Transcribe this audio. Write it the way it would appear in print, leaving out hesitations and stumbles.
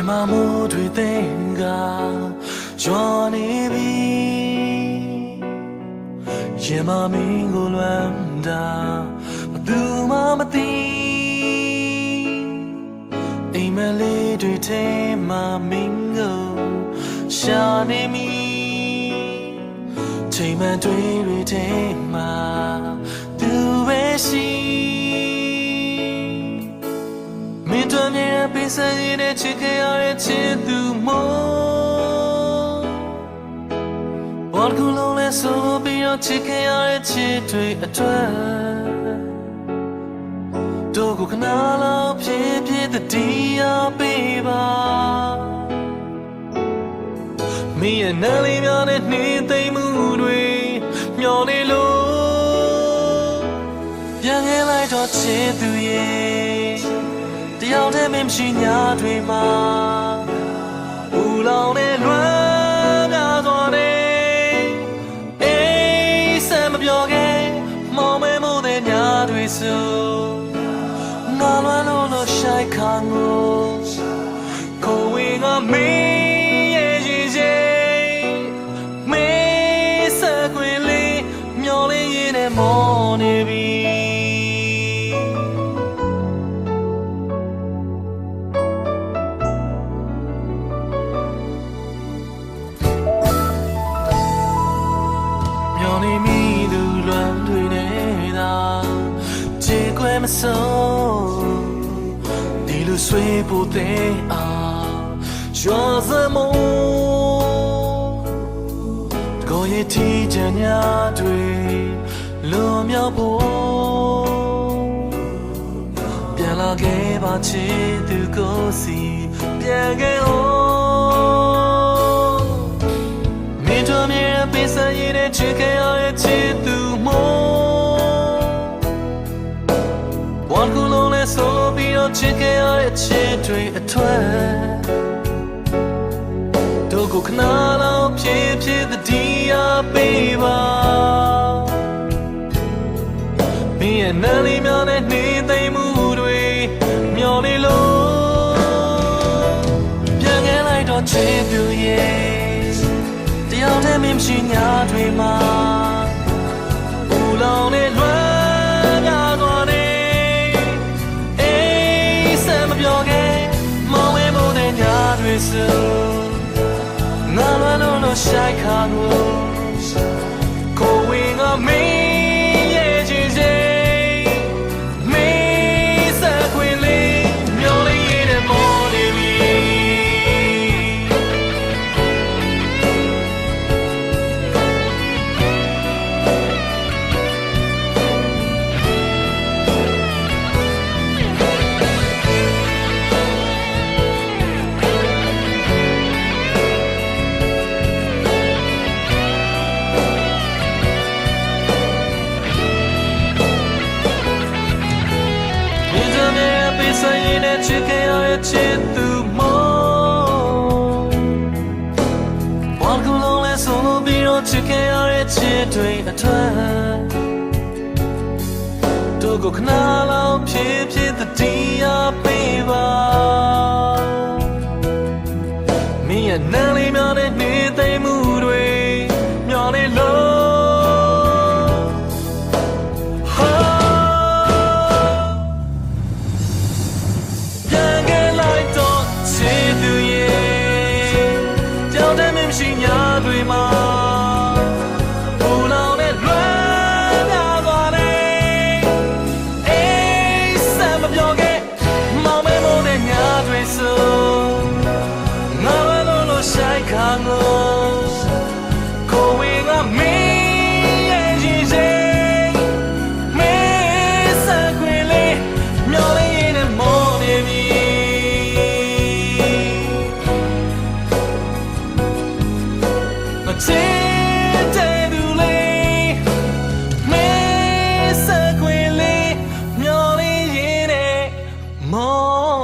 မှာမို့တွေသိင်ကရွာနေပြီရင်မမင်းကိုလွမ်းတာဘသူမှမသိအိမ်မလေးတွေထဲမှာမင်းကိုရှာနေမိချိန်မှန်တွေထဲမှာသူပဲရှိမင်းတို့ရဲ့ပေးစရတဲ့ချစ်ခဲ့ရတဲ့ချစ်သူမို့ဘာကူလုံးလဲဆိုပြီးတော့ချစ်ခဲ့ရတဲ့ချစ်တွေအတွက်တို့ကိုခဏလောက်ဖြစ်ဖြစ်တတိယပေးပါမင်းရဲ့နားလေးများနဲ့နှင်းသိမ့်မှုတွေမျောနေလို့ပြန်ခဲ့လိုက်တော့ချစ်သူရဲ့တယောက်တည်းမင်းရှိညာတွေမှာဘူးလောင်နဲ့လွမ်းများစွာနဲ့အေးစမ်းမပြောခဲ့မောင်မဲမို့တဲ့ညာတွေဆိုငါလွမ်းလို့ရှိုက်ခါငိုကိုဝင်ကမင်းရဲ့ရင်ချိန်မင်းစကွင်လေးမျောလေးရင်နဲ့မောနေပြီမဆုံးဒီလိုဆွေးဖို့တဲ့အောင်ရွာစမို့ကိုရဲ့ထီးချညာတွေလွန်မြောက်ဖို့ပြန်လာခဲ့ပါချစ်သူကိုစီပြန်ခဲ့အောင်မင်းတို့မြင်ပေးစရတဲ့ချစ်ခဲ့ရတဲ့ချစ်သူမို့ဘာကူလုံးလဲဆိုပြီးတော့ချစ်ခဲ့ရတဲ့ချစ်တွေအထွတ်တို့ကိုခဏလောက်ဖြစ်ဖြစ်တတိယပေးပါမင်းရဲ့နားလေးများနဲ့နှင်းသိမ့်မှုတွေမျောနေလို့ပြန်ခဲ့လိုက်တော့ချစ်သူရဲ့တယောက်တည်းမင်းရှိညာတွေမှာဘူးလောင်နဲ့လွမ်းများသွားတယ်ပြောခဲ့မောင်ဝဲမို့တဲ့ညာတွေဆိုငါလွမ်းလို့ရှိုက်ခါကိုဝင်ကမင်းရဲ့ချစ်ချိန်မင်းစခွင်လေးမျောလေးရဲ့မောနေပြီစရင်နဲ့ချစ်ခဲ့ရတဲ့ချစ်သူမို့ဘာကူလုံးလဲဆိုပြီးတော့ချစ်ခဲ့ရတဲ့ချစ်တွေအထွတ်တို့ကိုခဏလောက်ဖြစ်ဖြစ်တတိယပေးပါမင်းရဲ့နားလေးများနဲ့နှင်းသိမ့်မှုတွေမျောနေလို့ရှိညာတွေမှာဘူးလောင်နဲ့လွမ်းများသွားတယ်အေးစမ်းမပြောခဲ့မောင်မဲမို့တဲ့ညာတွေဆိုငါလို့ရှိုက်ခါငိုကိုဝင်ကမင်းရဲ့ရင်ချိန်မင်းစကွင်လေးမျောလေးရင်နဲ့မောနေပြီချစ်တဲ့သူလေးမင်းစကွင်လေးမျောလေးရင်နဲ့မော